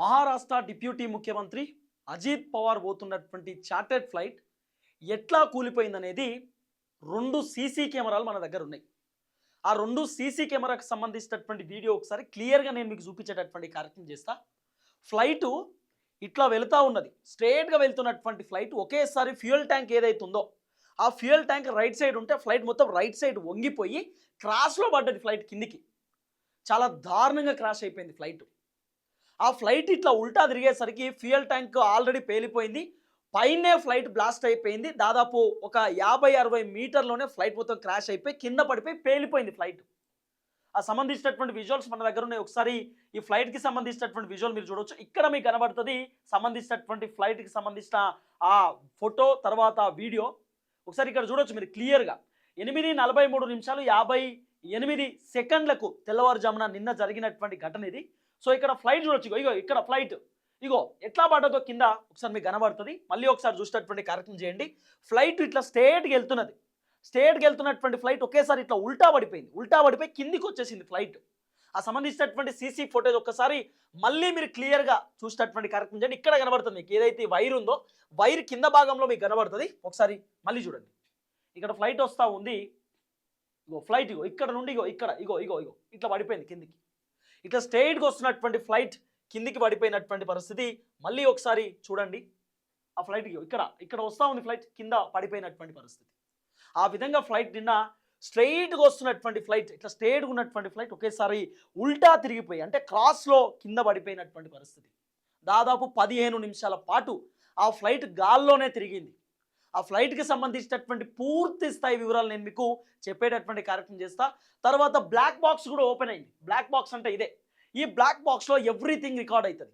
Maharashtra deputy ముఖ్యమంత్రి అజిత్ పవార్ పోతున్నటువంటి chartered flight ఎట్లా కూలిపోయిందనేది రెండు సీసీ కెమెరాలు మన దగ్గర ఉన్నాయి. ఆ రెండు సీసీ కెమెరాకు సంబంధించినటువంటి వీడియో ఒకసారి క్లియర్గా నేను మీకు చూపించేటటువంటి కార్యక్రమం చేస్తా. ఫ్లైటు ఇట్లా వెళుతూ ఉన్నది, స్ట్రేట్గా వెళ్తున్నటువంటి ఫ్లైట్ ఒకేసారి ఫ్యూయల్ ట్యాంక్ ఏదైతుందో ఆ ఫ్యూయల్ ట్యాంక్ రైట్ సైడ్ ఉంటే ఫ్లైట్ మొత్తం రైట్ సైడ్ వంగిపోయి క్రాష్లో పడ్డది. ఫ్లైట్ కిందికి చాలా దారుణంగా క్రాష్ అయిపోయింది ఫ్లైట్. ఆ ఫ్లైట్ ఇట్లా ఉల్టా తిరిగేసరికి ఫ్యూయల్ ట్యాంక్ ఆల్రెడీ పేలిపోయింది, పైనే ఫ్లైట్ బ్లాస్ట్ అయిపోయింది. దాదాపు ఒక 50-60 మీటర్లోనే ఫ్లైట్ మొత్తం క్రాష్ అయిపోయి కింద పడిపోయి పేలిపోయింది ఫ్లైట్. ఆ సంబంధించినటువంటి విజువల్స్ మన దగ్గర ఉన్నాయి. ఒకసారి ఈ ఫ్లైట్కి సంబంధించినటువంటి విజువల్ మీరు చూడవచ్చు. ఇక్కడ మీకు కనబడుతుంది సంబంధించినటువంటి ఫ్లైట్కి సంబంధించిన ఆ ఫోటో తర్వాత వీడియో. ఒకసారి ఇక్కడ చూడవచ్చు మీరు క్లియర్గా. 8:43:58 తెల్లవారుజామున నిన్న జరిగినటువంటి ఘటన ఇది. సో ఇక్కడ ఫ్లైట్ చూడొచ్చు, ఇగో ఇక్కడ ఫ్లైట్ ఇగో ఎట్లా పడ్డదో కింద ఒకసారి మీకు కనబడుతుంది. మళ్ళీ ఒకసారి చూసేటటువంటి కార్యక్రమం చేయండి. ఫ్లైట్ ఇట్లా స్ట్రేట్గా వెళ్తున్నది, స్ట్రేట్గా వెళ్తున్నటువంటి ఫ్లైట్ ఒకేసారి ఇట్లా ఉల్టా పడిపోయింది, ఉల్టా పడిపోయి కిందికి వచ్చేసింది ఫ్లైట్. ఆ సంబంధించినటువంటి సీసీ ఫోటేజ్ ఒక్కసారి మళ్ళీ మీరు క్లియర్గా చూసేటటువంటి కార్యక్రమం చేయండి. ఇక్కడ కనబడుతుంది మీకు ఏదైతే వైర్ ఉందో వైర్ కింద భాగంలో మీకు కనబడుతుంది. ఒకసారి మళ్ళీ చూడండి, ఇక్కడ ఫ్లైట్ వస్తూ ఉంది. ఇగో ఫ్లైట్ ఇగో ఇక్కడ నుండి ఇగో ఇక్కడ ఇగో ఇగో ఇగో ఇట్లా పడిపోయింది కిందికి. ఇట్లా స్ట్రెయిట్గా వస్తున్నటువంటి ఫ్లైట్ కిందికి పడిపోయినటువంటి పరిస్థితి. మళ్ళీ ఒకసారి చూడండి, ఆ ఫ్లైట్ ఇక్కడ వస్తూ ఉంది, ఫ్లైట్ కింద పడిపోయినటువంటి పరిస్థితి. ఆ విధంగా ఫ్లైట్ నిన్న స్ట్రెయిట్గా వస్తున్నటువంటి ఫ్లైట్, ఇట్లా స్ట్రెయిట్గా ఉన్నటువంటి ఫ్లైట్ ఒకేసారి ఉల్టా తిరిగిపోయి అంటే క్రాస్లో కింద పడిపోయినటువంటి పరిస్థితి. దాదాపు 15 నిమిషాల పాటు ఆ ఫ్లైట్ గాల్లోనే తిరిగింది. ఆ ఫ్లైట్కి సంబంధించినటువంటి పూర్తి స్థాయి వివరాలు నేను మీకు చెప్పేటటువంటి కార్యక్రమం చేస్తా. తర్వాత బ్లాక్ బాక్స్ కూడా ఓపెన్ అయింది. బ్లాక్ బాక్స్ అంటే ఇదే. ఈ బ్లాక్ బాక్స్లో ఎవ్రీథింగ్ రికార్డ్ అవుతుంది.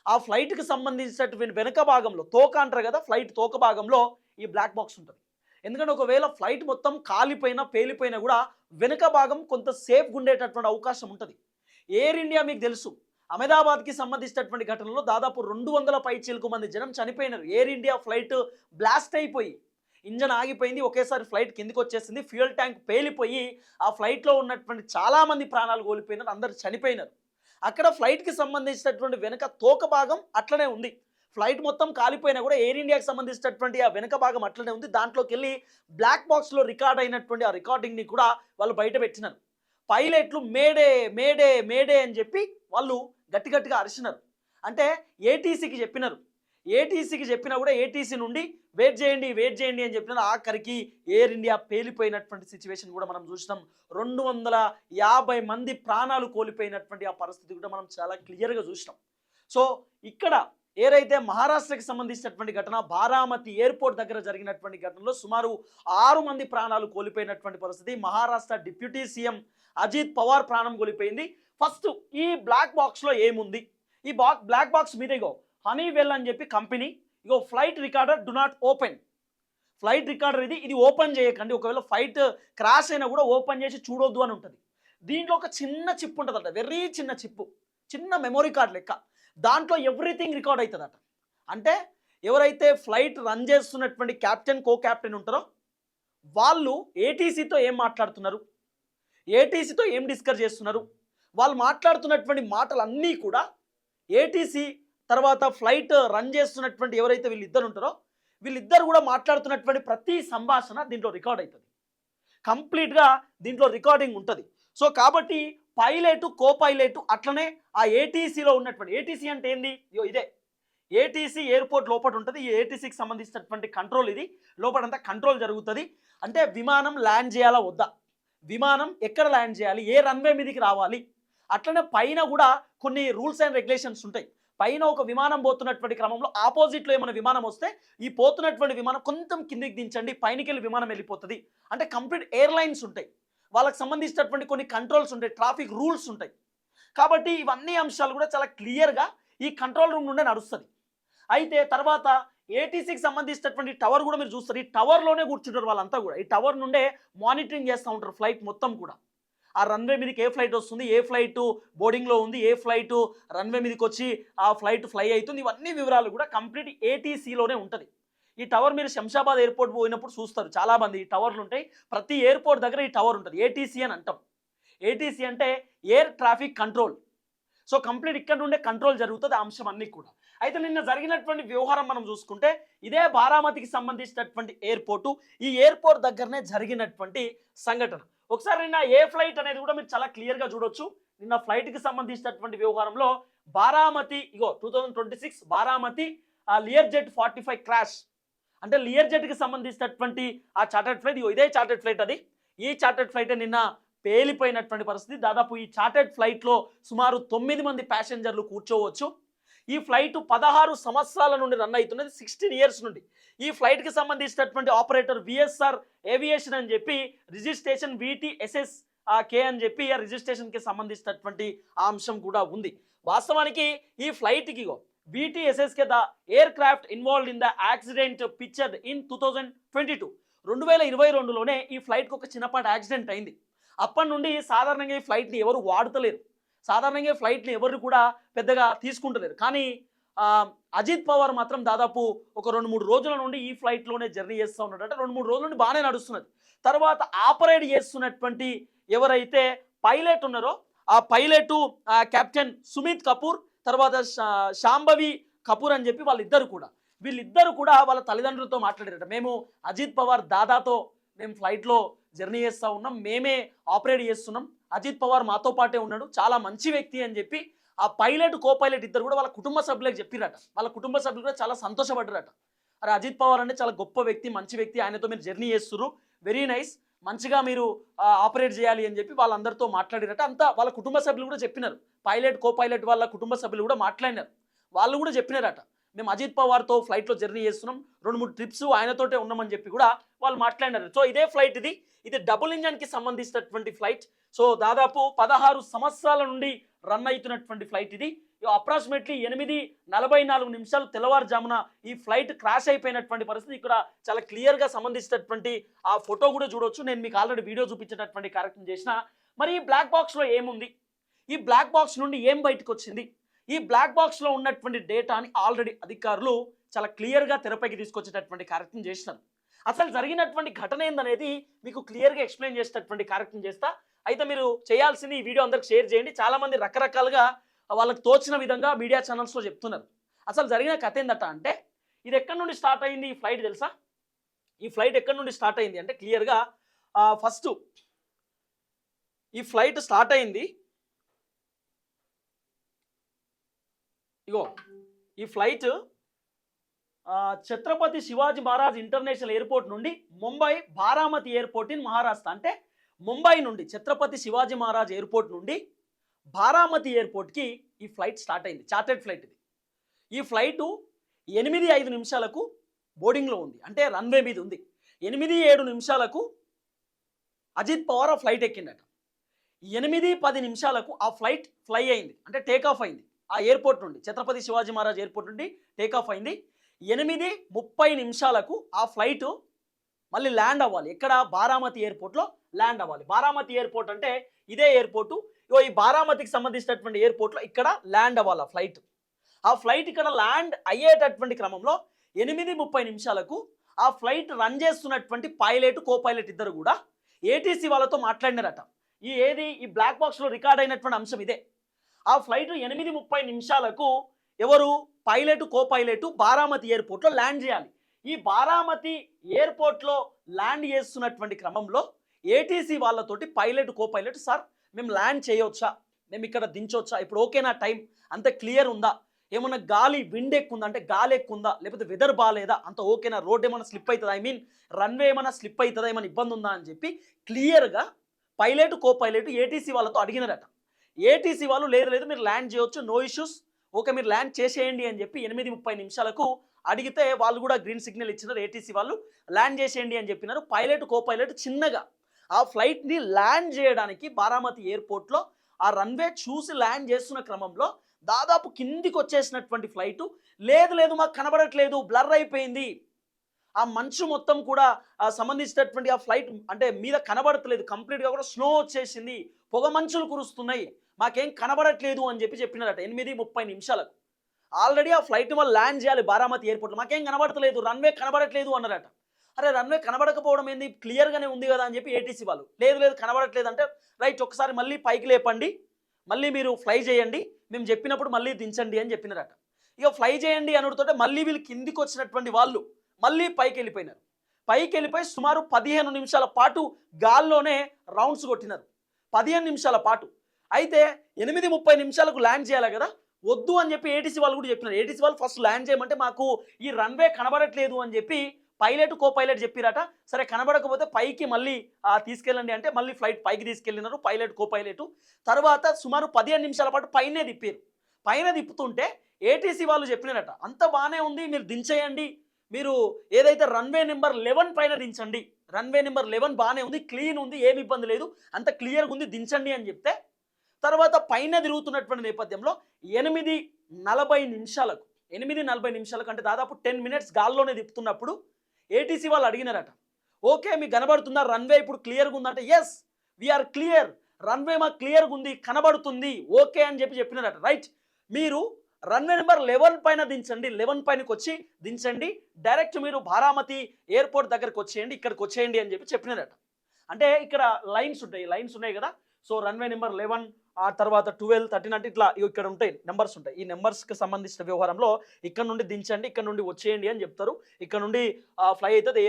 ఆ ఫ్లైట్కి సంబంధించినటువంటి వెనుక భాగంలో తోక అంటారు కదా, ఫ్లైట్ తోక భాగంలో ఈ బ్లాక్ బాక్స్ ఉంటుంది. ఎందుకంటే ఒకవేళ ఫ్లైట్ మొత్తం కాలిపోయినా పేలిపోయినా కూడా వెనుక భాగం కొంత సేఫ్గా ఉండేటటువంటి అవకాశం ఉంటుంది. ఎయిర్ ఇండియా మీకు తెలుసు, అహ్మదాబాద్కి సంబంధించినటువంటి ఘటనలో దాదాపు 200 పైచీలకు మంది జనం చనిపోయినారు. ఎయిర్ ఇండియా ఫ్లైట్ బ్లాస్ట్ అయిపోయి ఇంజన్ ఆగిపోయింది, ఒకేసారి ఫ్లైట్ కిందికి వచ్చేసింది, ఫ్యూయల్ ట్యాంక్ పేలిపోయి ఆ ఫ్లైట్లో ఉన్నటువంటి చాలామంది ప్రాణాలు కోల్పోయినారు, అందరు చనిపోయినారు. అక్కడ ఫ్లైట్కి సంబంధించినటువంటి వెనుక తోక భాగం అట్లనే ఉంది. ఫ్లైట్ మొత్తం కాలిపోయినా కూడా ఎయిర్ ఇండియాకి సంబంధించినటువంటి ఆ వెనుక భాగం అట్లనే ఉంది. దాంట్లోకి వెళ్ళి బ్లాక్ బాక్స్లో రికార్డ్ అయినటువంటి ఆ రికార్డింగ్ని కూడా వాళ్ళు బయట పెట్టినారు. పైలట్లు మేడే మేడే మేడే అని చెప్పి వాళ్ళు గట్టిగా అరిచినారు. అంటే ఏటీసీకి చెప్పినారు. ఏటీసీకి చెప్పినా కూడా ఏటీసీ నుండి వెయిట్ చేయండి అని చెప్పినారు. ఆఖరికి ఎయిర్ ఇండియా పేలిపోయినటువంటి సిచ్యువేషన్ కూడా మనం చూసినాం. 250 మంది ప్రాణాలు కోల్పోయినటువంటి ఆ పరిస్థితి కూడా మనం చాలా క్లియర్గా చూసినాం. సో ఇక్కడ ఏదైతే మహారాష్ట్రకి సంబంధించినటువంటి ఘటన, బారామతి ఎయిర్పోర్ట్ దగ్గర జరిగినటువంటి ఘటనలో సుమారు 6 మంది ప్రాణాలు కోల్పోయినటువంటి పరిస్థితి. మహారాష్ట్ర డిప్యూటీ సీఎం అజిత్ పవార్ ప్రాణం కోల్పోయింది. ఫస్ట్ ఈ బ్లాక్ బాక్స్లో ఏముంది? ఈ బ్లాక్ బాక్స్ మీద ఇగో హనీవెల్ అని చెప్పి company, ego flight recorder do not open. Flight recorder ఇది ఓపెన్ చేయకండి, ఒకవేళ ఫ్లైట్ క్రాష్ అయినా కూడా ఓపెన్ చేసి చూడొద్దు అని ఉంటుంది. దీంట్లో ఒక చిన్న చిప్ ఉంటుందట, వెరీ చిన్న చిప్పు, చిన్న మెమొరీ కార్డ్ లెక్క. దాంట్లో ఎవ్రీథింగ్ రికార్డ్ అవుతుందట. అంటే ఎవరైతే ఫ్లైట్ రన్ చేస్తున్నటువంటి క్యాప్టెన్ కో క్యాప్టెన్ ఉంటారో వాళ్ళు ఏటీసీతో ఏం మాట్లాడుతున్నారు, ఏటీసీతో ఏం డిస్కస్ చేస్తున్నారు, వాళ్ళు మాట్లాడుతున్నటువంటి మాటలన్నీ కూడా ఏటీసీ తర్వాత ఫ్లైట్ రన్ చేస్తున్నటువంటి ఎవరైతే వీళ్ళిద్దరు ఉంటారో వీళ్ళిద్దరు కూడా మాట్లాడుతున్నటువంటి ప్రతి సంభాషణ దీంట్లో రికార్డ్ అవుతుంది. కంప్లీట్గా దీంట్లో రికార్డింగ్ ఉంటుంది. సో కాబట్టి పైలట్ కో పైలట్ అట్లనే ఆ ఏటీసీలో ఉన్నటువంటి, ఏటీసీ అంటే ఏంది, ఇదే ఏటీసీ ఎయిర్పోర్ట్ లోపల ఉంటుంది. ఈ ఏటీసీకి సంబంధించినటువంటి కంట్రోల్ ఇది, లోపలంతా కంట్రోల్ జరుగుతుంది. అంటే విమానం ల్యాండ్ చేయాలా వద్దా, విమానం ఎక్కడ ల్యాండ్ చేయాలి, ఏ రన్వే మీదకి రావాలి, అట్లనే పైన కూడా కొన్ని రూల్స్ అండ్ రెగ్యులేషన్స్ ఉంటాయి. పైన ఒక విమానం పోతున్నటువంటి క్రమంలో ఆపోజిట్లో ఏమైనా విమానం వస్తే ఈ పోతున్నటువంటి విమానం కొంచెం కిందికి దించండి, పైనకి వెళ్ళి విమానం వెళ్ళిపోతుంది. అంటే కంప్లీట్ ఎయిర్లైన్స్ ఉంటాయి, వాళ్ళకి సంబంధించినటువంటి కొన్ని కంట్రోల్స్ ఉంటాయి, ట్రాఫిక్ రూల్స్ ఉంటాయి. కాబట్టి ఇవన్నీ అంశాలు కూడా చాలా క్లియర్గా ఈ కంట్రోల్ రూమ్ నుండే నడుస్తుంది. అయితే తర్వాత ఏటీసీకి సంబంధించినటువంటి టవర్ కూడా మీరు చూస్తారు. ఈ టవర్లోనే కూర్చుంటారు వాళ్ళంతా కూడా. ఈ టవర్ నుండే మానిటరింగ్ చేస్తూ ఉంటారు ఫ్లైట్ మొత్తం కూడా. ఆ రన్వే మీదకి ఏ ఫ్లైట్ వస్తుంది, ఏ ఫ్లైట్ బోర్డింగ్లో ఉంది, ఏ ఫ్లైట్ రన్వే మీదకి వచ్చి ఆ ఫ్లైట్ ఫ్లై అవుతుంది, ఇవన్నీ వివరాలు కూడా కంప్లీట్ ఏటీసీలోనే ఉంటుంది. ఈ టవర్ మీరు శంషాబాద్ ఎయిర్పోర్ట్ పోయినప్పుడు చూస్తారు చాలామంది. ఈ టవర్లు ఉంటాయి, ప్రతి ఎయిర్పోర్ట్ దగ్గర ఈ టవర్ ఉంటుంది. ఏటీసీ అని అంటాం. ఏటీసీ అంటే air traffic control. So complete ఇక్కడ నుండే కంట్రోల్ జరుగుతుంది ఆ అంశం అన్ని కూడా. అయితే నిన్న జరిగినటువంటి వ్యవహారం మనం చూసుకుంటే ఇదే బారామతికి సంబంధించినటువంటి ఎయిర్పోర్టు, ఈ ఎయిర్పోర్ట్ దగ్గరనే జరిగినటువంటి సంఘటన. ఒకసారి నిన్న ఏ ఫ్లైట్ అనేది కూడా మీరు చాలా క్లియర్గా చూడొచ్చు. నిన్న ఫ్లైట్కి సంబంధించినటువంటి వ్యవహారంలో Baramati 2026 Baramati Lear jet 45 crash, అంటే లియర్ జెట్కి సంబంధించినటువంటి ఆ చార్టర్డ్ ఫ్లైట్, ఇదే చార్టర్డ్ ఫ్లైట్ అది. ఈ చార్టర్డ్ ఫ్లైట్ నిన్న పేలిపోయినటువంటి పరిస్థితి. దాదాపు ఈ చార్టర్డ్ ఫ్లైట్లో సుమారు 9 మంది ప్యాసింజర్లు కూర్చోవచ్చు. ఈ ఫ్లైట్ 16 సంవత్సరాల నుండి రన్ అవుతున్నది, 16 ఇయర్స్ నుండి. ఈ ఫ్లైట్కి సంబంధించినటువంటి ఆపరేటర్ విఎస్ఆర్ ఏవియేషన్ అని చెప్పి రిజిస్ట్రేషన్ VTSS కే అని చెప్పి ఆ రిజిస్ట్రేషన్కి సంబంధించినటువంటి ఆ అంశం కూడా ఉంది. వాస్తవానికి ఈ ఫ్లైట్కి VTSSK the aircraft involved in the accident pictured in 2022 2022లోనే ఈ ఫ్లైట్కి ఒక చిన్నపాటి యాక్సిడెంట్ అయింది. అప్పటి నుండి సాధారణంగా ఈ ఫ్లైట్ని ఎవరు వాడుతలేరు, సాధారణంగా ఈ ఫ్లైట్ని ఎవరు కూడా పెద్దగా తీసుకుంటలేరు. కానీ అజిత్ పవార్ మాత్రం దాదాపు ఒక 2-3 రోజుల నుండి ఈ ఫ్లైట్లోనే జర్నీ చేస్తూ ఉన్నాడు. అంటే 2-3 రోజుల నుండి బాగానే నడుస్తున్నది. తర్వాత ఆపరేట్ చేస్తున్నటువంటి ఎవరైతే పైలట్ ఉన్నారో ఆ పైలట్ కెప్టెన్ సుమిత్ కపూర్, తర్వాత శాంభవి కపూర్ అని చెప్పి వీళ్ళిద్దరు కూడా వాళ్ళ తల్లిదండ్రులతో మాట్లాడారట. మేము అజిత్ పవార్ దాదాతో మేము ఫ్లైట్లో జర్నీ చేస్తూ ఉన్నాం, మేమే ఆపరేట్ చేస్తున్నాం, అజిత్ పవార్ మాతో పాటే ఉన్నాడు, చాలా మంచి వ్యక్తి అని చెప్పి ఆ పైలట్ కో పైలట్ ఇద్దరు కూడా వాళ్ళ కుటుంబ సభ్యులకు చెప్పిరట. వాళ్ళ కుటుంబ సభ్యులు కూడా చాలా సంతోషపడ్డారట. అరే అజిత్ పవార్ అంటే చాలా గొప్ప వ్యక్తి, మంచి వ్యక్తి, ఆయనతో మీరు జర్నీ చేస్తున్నారు, వెరీ నైస్, మంచిగా మీరు ఆపరేట్ చేయాలి అని చెప్పి వాళ్ళందరితో మాట్లాడినట్టు అంతా వాళ్ళ కుటుంబ సభ్యులు కూడా చెప్పినారు. పైలట్ కో పైలట్ వాళ్ళ కుటుంబ సభ్యులు కూడా మాట్లాడినారు. వాళ్ళు కూడా చెప్పినారట, మేము అజిత్ పవార్తో ఫ్లైట్లో జర్నీ చేస్తున్నాం, 2-3 ట్రిప్స్ ఆయనతోటే ఉన్నామని చెప్పి కూడా వాళ్ళు మాట్లాడినారు. సో ఇదే ఫ్లైట్ ఇది డబుల్ ఇంజన్కి సంబంధించినటువంటి ఫ్లైట్. సో దాదాపు 16 సంవత్సరాల నుండి రన్ అవుతున్నటువంటి ఫ్లైట్ ఇది. అప్రాక్సిమేట్లీ 8:44 తెల్లవారుజామున ఈ ఫ్లైట్ క్రాష్ అయిపోయినటువంటి పరిస్థితి. ఇక్కడ చాలా క్లియర్గా సంబంధించినటువంటి ఆ ఫోటో కూడా చూడవచ్చు. నేను మీకు ఆల్రెడీ వీడియో చూపించేటటువంటి కార్యక్రమం చేసిన. మరి ఈ బ్లాక్ బాక్స్లో ఏముంది, ఈ బ్లాక్ బాక్స్ నుండి ఏం బయటకు వచ్చింది, ఈ బ్లాక్ బాక్స్లో ఉన్నటువంటి డేటాని ఆల్రెడీ అధికారులు చాలా క్లియర్గా తెరపైకి తీసుకొచ్చేటటువంటి కార్యక్రమం చేసినారు. అసలు జరిగినటువంటి ఘటన ఏందనేది మీకు క్లియర్గా ఎక్స్ప్లెయిన్ చేసేటటువంటి కార్యక్రమం చేస్తా. అయితే మీరు చేయాల్సింది ఈ వీడియో అందరికి షేర్ చేయండి. చాలామంది రకరకాలుగా వాళ్ళకి తోచిన విధంగా మీడియా ఛానల్స్లో చెప్తున్నారు. అసలు జరిగిన కథ ఏందట అంటే, ఇది ఎక్కడి నుండి స్టార్ట్ అయింది ఈ ఫ్లైట్ తెలుసా? ఈ ఫ్లైట్ ఎక్కడి నుండి స్టార్ట్ అయింది అంటే క్లియర్గా ఫస్ట్ ఈ ఫ్లైట్ స్టార్ట్ అయింది, ఈ flight Chhatrapati Shivaji Maharaj international airport నుండి ముంబై బారామతి ఎయిర్పోర్ట్ ఇన్ మహారాష్ట్ర. అంటే ముంబై నుండి ఛత్రపతి శివాజీ మహారాజ్ ఎయిర్పోర్ట్ నుండి బారామతి ఎయిర్పోర్ట్కి ఈ ఫ్లైట్ స్టార్ట్ అయింది, చార్టెడ్ ఫ్లైట్ ఇది. ఈ ఫ్లైటు 8:05 బోర్డింగ్లో ఉంది, అంటే రన్వే మీద ఉంది. 8:07 అజిత్ పవార్ ఆ ఫ్లైట్ ఎక్కిండట. 8:10 ఆ ఫ్లైట్ ఫ్లై అయింది, అంటే టేక్ ఆఫ్ అయింది. ఆ ఎయిర్పోర్ట్ నుండి ఛత్రపతి శివాజీ మహారాజ్ ఎయిర్పోర్ట్ నుండి టేక్ ఆఫ్ అయింది. 8:30 ఆ ఫ్లైట్ మళ్ళీ ల్యాండ్ అవ్వాలి. ఎక్కడ? బారామతి ఎయిర్పోర్ట్లో ల్యాండ్ అవ్వాలి. బారామతి ఎయిర్పోర్ట్ అంటే ఇదే ఎయిర్పోర్టు. ఈ బారామతికి సంబంధించినటువంటి ఎయిర్పోర్ట్లో ఇక్కడ ల్యాండ్ అవ్వాలి ఆ ఫ్లైట్. ఆ ఫ్లైట్ ఇక్కడ ల్యాండ్ అయ్యేటటువంటి క్రమంలో 8:30 ఆ ఫ్లైట్ రన్ చేస్తున్నటువంటి పైలట్ కో పైలట్ ఇద్దరు కూడా ఏటీసీ వాళ్ళతో మాట్లాడినారట. ఈ బ్లాక్ బాక్స్లో రికార్డ్ అయినటువంటి అంశం ఇదే. ఆ ఫ్లైట్ 8:30 ఎవరు? పైలట్ కో పైలట్ బారామతి ఎయిర్పోర్ట్లో ల్యాండ్ చేయాలి. ఈ బారామతి ఎయిర్పోర్ట్లో ల్యాండ్ చేస్తున్నటువంటి క్రమంలో ఏటీసీ వాళ్ళతోటి పైలట్ కో పైలట్, సార్ మేము ల్యాండ్ చేయవచ్చా, మేము ఇక్కడ దించవచ్చా, ఇప్పుడు ఓకేనా, టైం అంత క్లియర్ ఉందా, ఏమన్నా గాలి విండ్ ఎక్కుందా, అంటే గాలి ఎక్కుందా, లేకపోతే వెదర్ బాగాలేదా, అంత ఓకేనా, రోడ్ ఏమైనా స్లిప్ అవుతుందా, రన్వే ఏమైనా స్లిప్ అవుతుందా, ఏమైనా ఇబ్బంది ఉందా అని చెప్పి క్లియర్గా పైలట్ కో పైలట్ ఏటీసీ వాళ్ళతో అడిగినారట. ఏటీసీ వాళ్ళు లేదు మీరు ల్యాండ్ చేయవచ్చు, నో ఇష్యూస్, ఓకే మీరు ల్యాండ్ చేసేయండి అని చెప్పి 8:30 అడిగితే వాళ్ళు కూడా గ్రీన్ సిగ్నల్ ఇచ్చినారు. ఏటీసీ వాళ్ళు ల్యాండ్ చేసేయండి అని చెప్పినారు. పైలట్ కో పైలట్ చిన్నగా ఆ ఫ్లైట్ని ల్యాండ్ చేయడానికి బారామతి ఎయిర్పోర్ట్లో ఆ రన్వే చూసి ల్యాండ్ చేస్తున్న క్రమంలో దాదాపు కిందికి వచ్చేసినటువంటి ఫ్లైటు లేదు మాకు కనబడట్లేదు, బ్లర్ అయిపోయింది, ఆ మంచు మొత్తం కూడా సంబంధించినటువంటి ఆ ఫ్లైట్ అంటే మీద కనబడట్లేదు, కంప్లీట్గా కూడా స్నో వచ్చేసింది, పొగ మంచులు కురుస్తున్నాయి, మాకేం కనబడట్లేదు అని చెప్పినారట. 8:30 ఆల్రెడీ ఆ ఫ్లైట్ వాళ్ళు ల్యాండ్ చేయాలి బారామతి ఎయిర్పోర్ట్లో, మాకేం కనబడట్లేదు, రన్వే కనబడట్లేదు అన్నారట. అరే రన్వే కనబడకపోవడం ఏంది, క్లియర్గానే ఉంది కదా అని చెప్పి ఏటీసీ వాళ్ళు లేదు కనబడట్లేదు అంటే రైట్, ఒకసారి మళ్ళీ పైకి లేపండి, మళ్ళీ మీరు ఫ్లై చేయండి, మేము చెప్పినప్పుడు మళ్ళీ దించండి అని చెప్పినారట. ఇక ఫ్లై చేయండి అనుడితోటే మళ్ళీ వీళ్ళు కిందికి వచ్చినటువంటి వాళ్ళు మళ్ళీ పైకి వెళ్ళిపోయినారు. పైకి వెళ్ళిపోయి సుమారు 15 నిమిషాల పాటు గాల్లోనే రౌండ్స్ కొట్టినారు. 15 నిమిషాల పాటు. అయితే 8:30 నిమిషాలకు ల్యాండ్ చేయాలి కదా, వద్దు అని చెప్పి ఏటీసీ వాళ్ళు కూడా చెప్పినారు. ఏటీసీ వాళ్ళు ఫస్ట్ ల్యాండ్ చేయమంటే మాకు ఈ రన్వే కనబడట్లేదు అని చెప్పి పైలట్ కో పైలట్ చెప్పిరట. సరే కనబడకపోతే పైకి మళ్ళీ తీసుకెళ్ళండి అంటే మళ్ళీ ఫ్లైట్ పైకి తీసుకెళ్ళినారు పైలట్ కో పైలట్. తర్వాత సుమారు 15 నిమిషాల పాటు పైనే తిప్పారు. పైన తిప్పుతుంటే ఏటీసీ వాళ్ళు చెప్పినారట, అంత బాగానే ఉంది, మీరు దించేయండి, మీరు ఏదైతే రన్వే నెంబర్ 11 పైన దించండి, రన్వే నెంబర్ 11 బాగానే ఉంది, క్లీన్ ఉంది, ఏమి ఇబ్బంది లేదు, అంత క్లియర్గా ఉంది, దించండి అని చెప్తే తర్వాత పైన తిరుగుతున్నటువంటి నేపథ్యంలో 8:40 నిమిషాలకు 8:40 నిమిషాలకు అంటే దాదాపు 10 మినిట్స్ గాల్లోనే తిప్పుతున్నప్పుడు ఏటీసీ వాళ్ళు అడిగినారట, ఓకే మీకు కనబడుతుందా రన్వే ఇప్పుడు క్లియర్గా ఉందంటే ఎస్ వీఆర్ క్లియర్, రన్వే మాకు క్లియర్గా ఉంది కనబడుతుంది ఓకే అని చెప్పినారట. రైట్, మీరు రన్వే నెంబర్ 11 పైన దించండి, 11 పైనకి వచ్చి దించండి, డైరెక్ట్ మీరు బారామతి ఎయిర్పోర్ట్ దగ్గరకు వచ్చేయండి, ఇక్కడికి వచ్చేయండి అని చెప్పినారట. అంటే ఇక్కడ లైన్స్ ఉన్నాయి కదా, సో రన్వే నెంబర్ 11 ఆ తర్వాత 12, 13 అంటే ఇట్లా ఇక్కడ ఉంటాయి నెంబర్స్ ఉంటాయి. ఈ నెంబర్స్కి సంబంధించిన వ్యవహారంలో ఇక్కడ నుండి దించండి, ఇక్కడ నుండి వచ్చేయండి అని చెప్తారు. ఇక్కడ నుండి ఫ్లై అవుతుంది,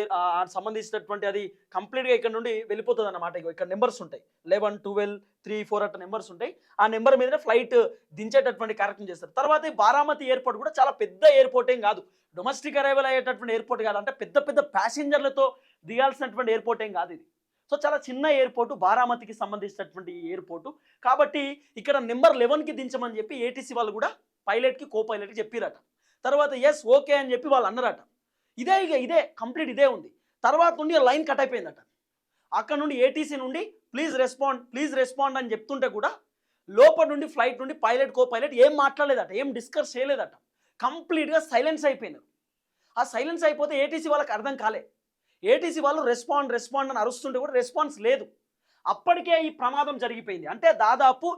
సంబంధించినటువంటి అది కంప్లీట్గా ఇక్కడ నుండి వెళ్ళిపోతుంది అన్నమాట. ఇక్కడ నెంబర్స్ ఉంటాయి 11, 12, 3, 4 అట్లా నెంబర్స్ ఉంటాయి. ఆ నెంబర్ మీదనే ఫ్లైట్ దించేటటువంటి కార్యక్రమం చేస్తారు. తర్వాత ఈ బారామతి ఎయిర్పోర్ట్ కూడా చాలా పెద్ద ఎయిర్పోర్ట్ ఏం కాదు, డొమెస్టిక్ అరైవల్ అయ్యేటటువంటి ఎయిర్పోర్ట్ కాదు, అంటే పెద్ద పెద్ద ప్యాసింజర్లతో దిగాల్సినటువంటి ఎయిర్పోర్ట్ ఏం కాదు ఇది. సో చాలా చిన్న ఎయిర్పోర్టు, బారామతికి సంబంధించినటువంటి ఎయిర్పోర్టు కాబట్టి ఇక్కడ నెంబర్ 11కి దించమని చెప్పి ఏటీసీ వాళ్ళు కూడా పైలట్కి కో పైలట్కి చెప్పిరట. తర్వాత ఎస్ ఓకే అని చెప్పి వాళ్ళు అన్నారట. ఇదే కంప్లీట్ ఇదే ఉంది. తర్వాత నుండి లైన్ కట్ అయిపోయిందట. అక్కడ నుండి ఏటీసీ నుండి ప్లీజ్ రెస్పాండ్ అని చెప్తుంటే కూడా లోపల నుండి ఫ్లైట్ నుండి పైలట్ కో పైలట్ ఏం మాట్లాడలేదట, ఏం డిస్కస్ చేయలేదట, కంప్లీట్గా సైలెన్స్ అయిపోయినారు. ఆ సైలెన్స్ అయిపోతే ఏటీసీ వాళ్ళకి అర్థం కాలే. ఏటీసీ వాళ్ళు రెస్పాండ్ అని అరుస్తుంటే కూడా రెస్పాన్స్ లేదు. అప్పటికే ఈ ప్రమాదం జరిగిపోయింది. అంటే దాదాపు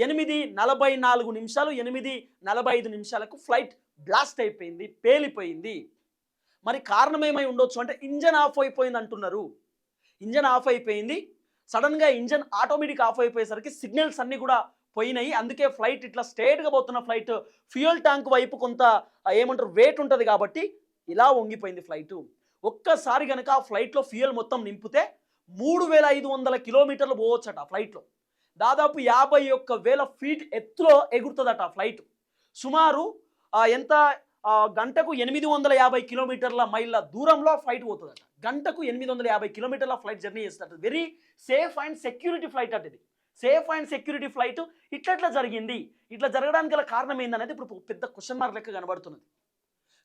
8:44 నిమిషాలు 8:45 నిమిషాలకు ఫ్లైట్ బ్లాస్ట్ అయిపోయింది, పేలిపోయింది. మరి కారణం ఏమై ఉండొచ్చు అంటే ఇంజన్ ఆఫ్ అయిపోయింది అంటున్నారు. ఇంజన్ ఆఫ్ అయిపోయింది, సడన్గా ఇంజన్ ఆటోమేటిక్ ఆఫ్ అయిపోయేసరికి సిగ్నల్స్ అన్నీ కూడా పోయినాయి. అందుకే ఫ్లైట్ ఇట్లా స్ట్రేట్గా పోతున్న ఫ్లైట్ ఫ్యూయల్ ట్యాంక్ వైపు కొంత ఏమంటారు వెయిట్ ఉంటుంది కాబట్టి ఇలా వంగిపోయింది ఫ్లైటు. ఒక్కసారి కనుక ఆ ఫ్లైట్లో ఫ్యూయల్ మొత్తం నింపితే 3,500 కిలోమీటర్లు పోవచ్చట. ఆ ఫ్లైట్లో దాదాపు 51,000 ఫీట్ ఎత్తులో ఎగురుతుందట ఆ ఫ్లైట్. సుమారు ఎంత గంటకు 850 కిలోమీటర్ల మైళ్ళ దూరంలో ఫ్లైట్ పోతుందట. గంటకు 850 కిలోమీటర్ల ఫ్లైట్ జర్నీ చేస్తుందట. Very safe and security flight అంటే ఇది. సేఫ్ అండ్ సెక్యూరిటీ ఫ్లైట్ ఇట్లా జరిగింది. ఇట్లా జరగడానికి గల కారణం ఏందనేది ఇప్పుడు పెద్ద క్వశ్చన్ మార్క్ లెక్క కనబడుతున్నది.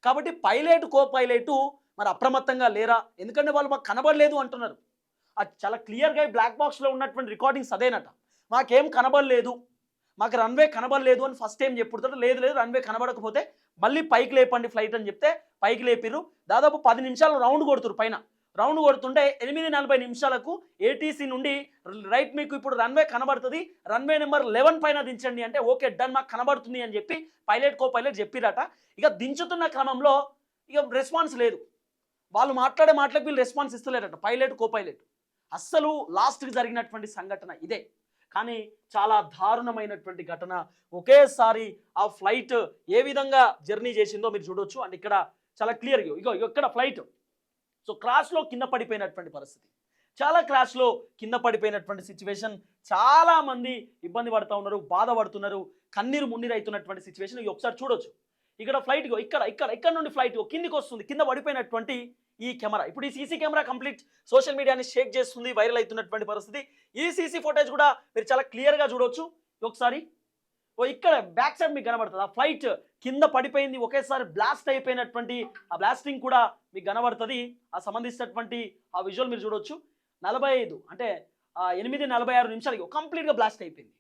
కాబట్టి పైలట్ కో పైలట్ మరి అప్రమత్తంగా లేరా, ఎందుకంటే వాళ్ళు మాకు కనబడలేదు అంటున్నారు. అది చాలా క్లియర్గా బ్లాక్ బాక్స్లో ఉన్నటువంటి రికార్డింగ్స్ అదేనట. మాకేం కనబడలేదు, మాకు రన్వే కనబడలేదు అని ఫస్ట్ టైం చెప్పుడుతాడు. లేదు రన్వే కనబడకపోతే మళ్ళీ పైకి లేపండి ఫ్లైట్ అని చెప్తే పైకి లేపిర్రు. దాదాపు 10 నిమిషాలు రౌండ్ కొడుతురు. పైన రౌండ్ కొడుతుంటే 8:40 నిమిషాలకు ఏటీసీ నుండి రైట్ మీకు ఇప్పుడు రన్వే కనబడుతుంది, రన్వే నెంబర్ 11 పైన దించండి అంటే ఓకే డన్ మాకు కనబడుతుంది అని చెప్పి పైలట్ కో పైలట్ చెప్పిరట. ఇక దించుతున్న క్రమంలో ఇక రెస్పాన్స్ లేదు, వాళ్ళు మాట్లాడే మాటలకు వీళ్ళు రెస్పాన్స్ ఇస్తలేరట పైలట్ కో పైలట్. అస్సలు లాస్ట్కి జరిగినటువంటి సంఘటన ఇదే. కానీ చాలా దారుణమైనటువంటి ఘటన. ఒకేసారి ఆ ఫ్లైట్ ఏ విధంగా జర్నీ చేసిందో మీరు చూడొచ్చు. అండ్ ఇక్కడ చాలా క్లియర్గా ఇగో ఇక్కడ ఫ్లైట్ సో క్రాష్లో కింద పడిపోయినటువంటి పరిస్థితి, చాలా క్రాష్లో కింద పడిపోయినటువంటి సిచ్యువేషన్. చాలామంది ఇబ్బంది పడుతూ ఉన్నారు, బాధపడుతున్నారు, కన్నీరు మున్నీరు అవుతున్నటువంటి సిచ్యువేషన్. ఇవి ఒకసారి చూడొచ్చు. ఇక్కడ ఫ్లైట్ ఇక్కడ నుండి ఫ్లైట్ కిందికి వస్తుంది, కింద పడిపోయినటువంటి ఈ కెమెరా. ఇప్పుడు ఈ సీసీ కెమెరా కంప్లీట్ సోషల్ మీడియాని షేక్ చేస్తుంది, వైరల్ అవుతున్నటువంటి పరిస్థితి. ఈ సీసీ ఫుటేజ్ కూడా మీరు చాలా క్లియర్గా చూడవచ్చు. ఒకసారి ఇక్కడ బ్యాక్ సైడ్ మీకు కనబడుతుంది, ఆ ఫ్లైట్ కింద పడిపోయింది, ఒకేసారి బ్లాస్ట్ అయిపోయినటువంటి ఆ బ్లాస్టింగ్ కూడా మీకు కనబడుతుంది. ఆ సంబంధించినటువంటి ఆ విజువల్ మీరు చూడవచ్చు. 45 అంటే 8:46 నిమిషాలకి కంప్లీట్గా బ్లాస్ట్ అయిపోయింది.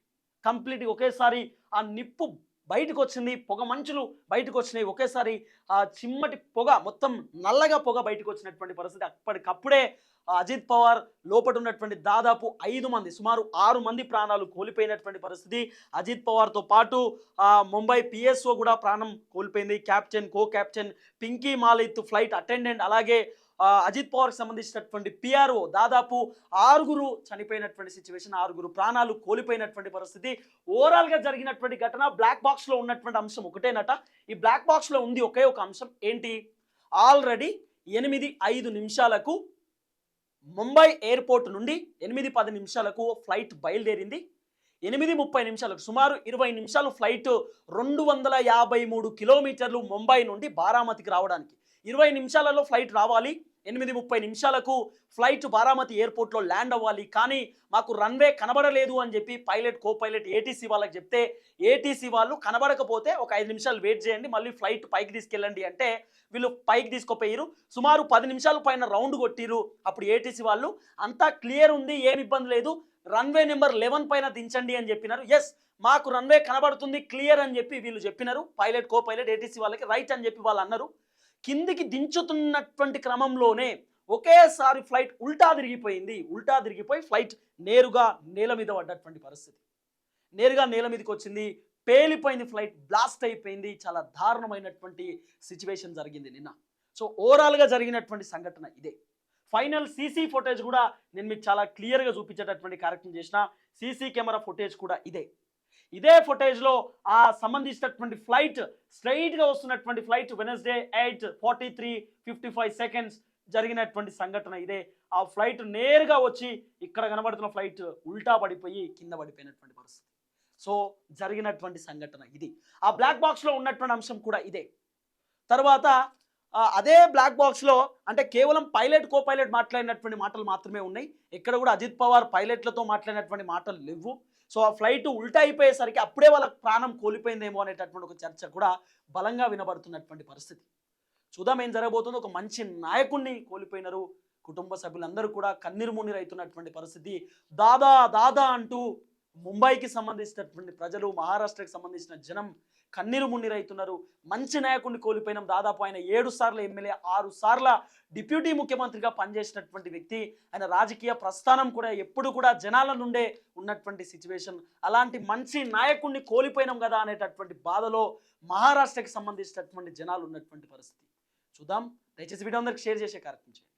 కంప్లీట్గా ఒకేసారి ఆ నిప్పు బయటకు వచ్చింది, పొగ మంచులు బయటకు వచ్చినాయి. ఒకేసారి ఆ చిమ్మటి పొగ మొత్తం నల్లగా పొగ బయటకు వచ్చినటువంటి పరిస్థితి. అప్పటికప్పుడే అజిత్ పవార్ లోపల ఉన్నటువంటి దాదాపు 5 మంది, సుమారు 6 మంది ప్రాణాలు కోల్పోయినటువంటి పరిస్థితి. అజిత్ పవార్తో పాటు ముంబై పిఎస్ఓ కూడా ప్రాణం కోల్పోయింది. క్యాప్టెన్, కో క్యాప్టెన్ పింకీ మాలిత్, ఫ్లైట్ అటెండెంట్, అలాగే అజిత్ పవార్కి సంబంధించినటువంటి పిఆర్ఓ దాదాపు 6 చనిపోయినటువంటి సిచ్యువేషన్, 6 ప్రాణాలు కోల్పోయినటువంటి పరిస్థితి. ఓవరాల్గా జరిగినటువంటి ఘటన బ్లాక్ బాక్స్లో ఉన్నటువంటి అంశం ఒకటేనట. ఈ బ్లాక్ బాక్స్లో ఉంది ఒకే ఒక అంశం ఏంటి, ఆల్రెడీ 8:05 ముంబై ఎయిర్పోర్ట్ నుండి 8:10 ఫ్లైట్ బయలుదేరింది. 8:30 సుమారు 20 నిమిషాలు ఫ్లైట్ 253 కిలోమీటర్లు ముంబై నుండి బారామతికి రావడానికి. 20 నిమిషాలలో ఫ్లైట్ రావాలి, 8:30 ఫ్లైట్ బారామతి ఎయిర్పోర్ట్లో ల్యాండ్ అవ్వాలి. కానీ మాకు రన్వే కనబడలేదు అని చెప్పి పైలట్ కో పైలట్ ఏటీసీ వాళ్ళకి చెప్తే ఏటీసీ వాళ్ళు కనబడకపోతే ఒక 5 నిమిషాలు వెయిట్ చేయండి, మళ్ళీ ఫ్లైట్ పైకి తీసుకెళ్ళండి అంటే వీళ్ళు పైకి తీసుకుపోయారు. సుమారు 10 నిమిషాల పైన రౌండ్ కొట్టిరు. అప్పుడు ఏటీసీ వాళ్ళు అంతా క్లియర్ ఉంది, ఏమి ఇబ్బంది లేదు, రన్వే నెంబర్ 11 పైన దించండి అని చెప్పినారు. ఎస్, మాకు రన్వే కనబడుతుంది, క్లియర్ అని చెప్పి వీళ్ళు చెప్పినారు. పైలట్ కో పైలట్ ఏటీసీ వాళ్ళకి రైట్ అని చెప్పి వాళ్ళు అన్నారు. కిందికి దించుతున్నటువంటి క్రమంలోనే ఒకేసారి ఫ్లైట్ ఉల్టా తిరిగిపోయి ఫ్లైట్ నేరుగా నేల మీద పడ్డటువంటి పరిస్థితి. నేరుగా నేల మీదకి వచ్చింది, పేలిపోయింది, ఫ్లైట్ బ్లాస్ట్ అయిపోయింది. చాలా దారుణమైనటువంటి సిచ్యువేషన్ జరిగింది నిన్న. సో ఓవరాల్గా జరిగినటువంటి సంఘటన ఇదే. ఫైనల్ సీసీ ఫుటేజ్ కూడా నేను మీకు చాలా క్లియర్గా చూపించేటటువంటి కార్యక్రమం చేసిన. సీసీ కెమెరా ఫుటేజ్ కూడా ఇదే ఫుటేజ్లో ఆ సంబంధించినటువంటి ఫ్లైట్ స్ట్రైట్గా వస్తున్నటువంటి ఫ్లైట్ వెనస్డే 8:43:55 జరిగినటువంటి సంఘటన ఇదే. ఆ ఫ్లైట్ నేరుగా వచ్చి ఇక్కడ కనబడుతున్న ఫ్లైట్ ఉల్టా పడిపోయి కింద పడిపోయినటువంటి పరిస్థితి. సో జరిగినటువంటి సంఘటన ఇది. ఆ బ్లాక్ బాక్స్లో ఉన్నటువంటి అంశం కూడా ఇదే. తర్వాత అదే బ్లాక్ బాక్స్లో అంటే కేవలం పైలట్ కో పైలట్ మాట్లాడినటువంటి మాటలు మాత్రమే ఉన్నాయి. ఎక్కడ కూడా అజిత్ పవార్ పైలట్లతో మాట్లాడినటువంటి మాటలు లేవు. సో ఆ ఫ్లైట్ ఉల్టా అయిపోయేసరికి అప్పుడే వాళ్ళ ప్రాణం కోల్పోయిందేమో అనేటటువంటి ఒక చర్చ కూడా బలంగా వినబడుతున్నటువంటి పరిస్థితి. చూద్దాం ఏం జరగబోతుందో. ఒక మంచి నాయకుడిని కోల్పోయినారు. కుటుంబ సభ్యులందరూ కూడా కన్నీరు మున్నీరు అవుతున్నటువంటి పరిస్థితి. దాదా అంటూ ముంబైకి సంబంధించినటువంటి ప్రజలు, మహారాష్ట్రకి సంబంధించిన జనం కన్నీరు మున్నీరు అవుతున్నారు. మంచి నాయకుడిని కోల్పోయినాం. దాదాపు ఆయన 7 సార్ల ఎమ్మెల్యే, 6 సార్ల డిప్యూటీ ముఖ్యమంత్రిగా పనిచేసినటువంటి వ్యక్తి. ఆయన రాజకీయ ప్రస్థానం కూడా ఎప్పుడు కూడా జనాల నుండే ఉన్నటువంటి సిచ్యువేషన్. అలాంటి మంచి నాయకుడిని కోల్పోయినాం కదా అనేటటువంటి బాధలో మహారాష్ట్రకి సంబంధించినటువంటి జనాలు ఉన్నటువంటి పరిస్థితి. చూద్దాం. దయచేసి వీడియో అందరికి షేర్ చేసే కార్యక్రమం చేయండి.